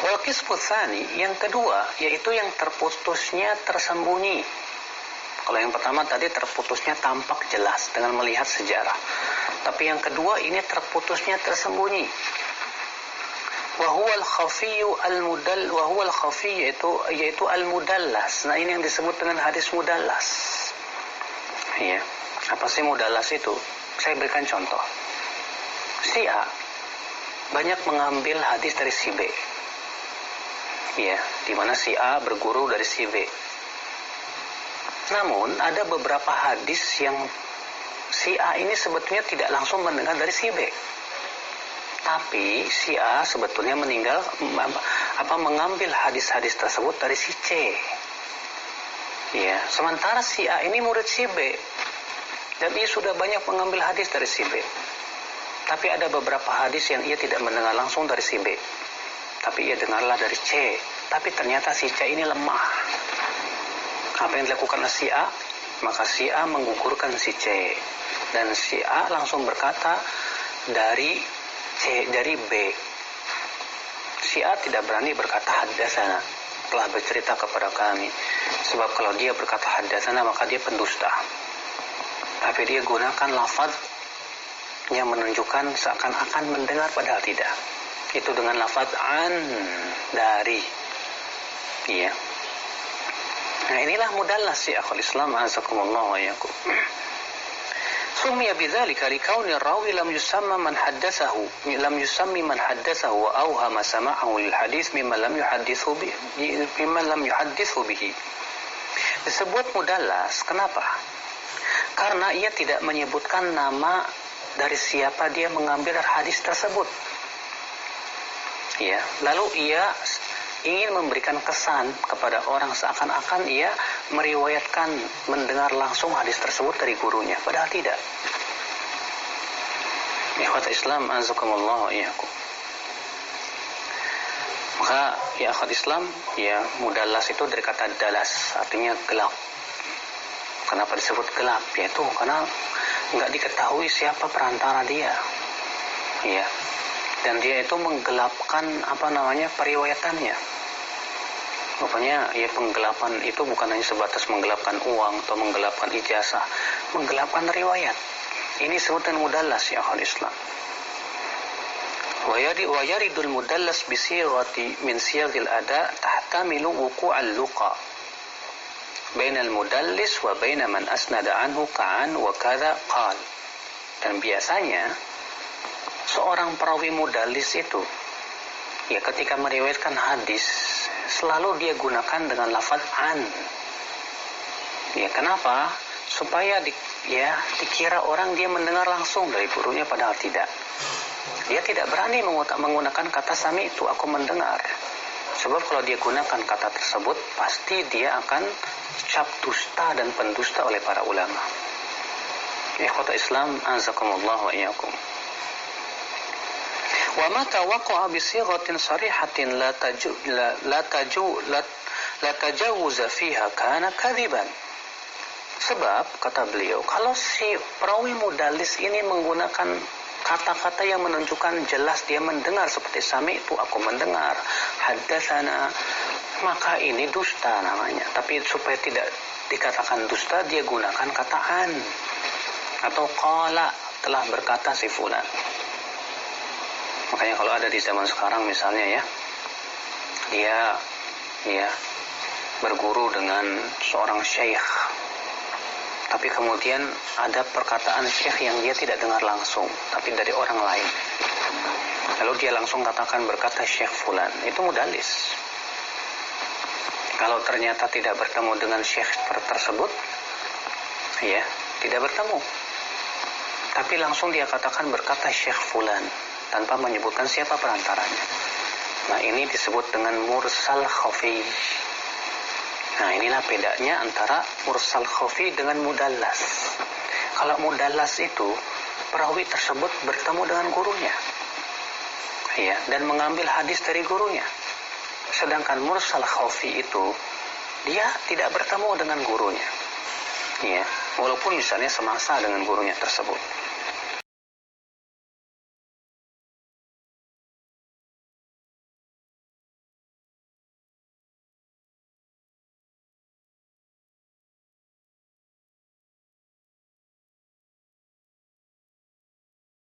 Wal qismu tsani, yang kedua, yaitu yang terputusnya tersembunyi. Kalau yang pertama tadi terputusnya tampak jelas dengan melihat sejarah. Tapi yang kedua ini terputusnya tersembunyi. Wa huwa al-khafiyyu al-mudall, wa huwa al-khafiyyu yaitu al-mudallas. Nah, ini yang disebut dengan hadis mudallas. Ya. Apa sih mudallas itu? Saya berikan contoh. Si A banyak mengambil hadis dari si B. Ya, di mana si A berguru dari si B. Namun ada beberapa hadis yang si A ini sebetulnya tidak langsung mendengar dari si B. Tapi si A sebetulnya mengambil hadis-hadis tersebut dari si C. Ya, sementara si A ini murid si B dan ia sudah banyak mengambil hadis dari si B. Tapi ada beberapa hadis yang ia tidak mendengar langsung dari si B. Tapi ia dengarlah dari C. Tapi ternyata si C ini lemah. Apa yang dilakukan oleh si A? Maka si A menggugurkan si C. Dan si A langsung berkata dari B. Si A tidak berani berkata haddatsana, telah bercerita kepada kami. Sebab kalau dia berkata haddatsana maka dia pendusta. Tapi dia gunakan lafaz yang menunjukkan seakan-akan mendengar padahal tidak. Itu dengan lafaz an, dari. Iya. Nah, inilah mudallas ya akhul Islam azakumullah wa iyyakum. Summiya bidzalika likauni rawi lam yusammi man haddatsahu wa awhama sama'ahu lil hadits mimman lam yuhaddithu bihi. Disebut mudallas kenapa? Karena ia tidak menyebutkan nama dari siapa dia mengambil hadis tersebut. Ya, lalu ia ingin memberikan kesan kepada orang seakan-akan ia meriwayatkan mendengar langsung hadis tersebut dari gurunya, padahal tidak. Ikhwat Islam azakumullah wa iyyakum. Maka ya ikhwat Islam, ya mudallas itu dari kata dalas, artinya gelap. Kenapa disebut gelap? Yaitu karena enggak diketahui siapa perantara dia. Ya. Dan dia itu menggelapkan periwayatannya. Rupanya ya penggelapan itu bukan hanya sebatas menggelapkan uang atau menggelapkan ijazah, menggelapkan riwayat. Ini sebutan mudallas ya akhul Islam. Wa yaridul mudallas bi sirati min siyagil ada tahtamilu wuqu'al luqa bainal mudallis wa baina man asnada anhu ka'an wa kadza qal. Dan biasanya seorang perawi mudallis itu ya ketika meriwayatkan hadis selalu dia gunakan dengan lafaz an. Ya kenapa? Supaya dikira orang dia mendengar langsung dari gurunya padahal tidak. Dia tidak berani menggunakan kata sami itu aku mendengar. Sebab kalau dia gunakan kata tersebut pasti dia akan dicap dusta dan pendusta oleh para ulama. Ikhwata Islam azakumullah wa iyyakum. Wa mata waqa'a bi sighatin sarihatin la tajawuza fiha kana kadhiban. Sebab kata beliau, kalau si perawi mudallis ini menggunakan kata-kata yang menunjukkan jelas dia mendengar seperti sami itu aku mendengar, haddatsana, maka ini dusta namanya. Tapi supaya tidak dikatakan dusta dia gunakan kata an atau qala, telah berkata si fulan. Makanya kalau ada di zaman sekarang misalnya dia berguru dengan seorang syekh, tapi kemudian ada perkataan syekh yang dia tidak dengar langsung, tapi dari orang lain. Lalu dia langsung berkata syekh fulan, itu mudallis. Kalau ternyata tidak bertemu dengan syekh tersebut, tidak bertemu, tapi langsung dia katakan berkata syekh fulan tanpa menyebutkan siapa perantaranya. Nah, ini disebut dengan mursal khafi. Nah, inilah bedanya antara mursal khafi dengan mudallas. Kalau mudallas itu perawi tersebut bertemu dengan gurunya, dan mengambil hadis dari gurunya. Sedangkan mursal khafi itu dia tidak bertemu dengan gurunya, walaupun misalnya semasa dengan gurunya tersebut.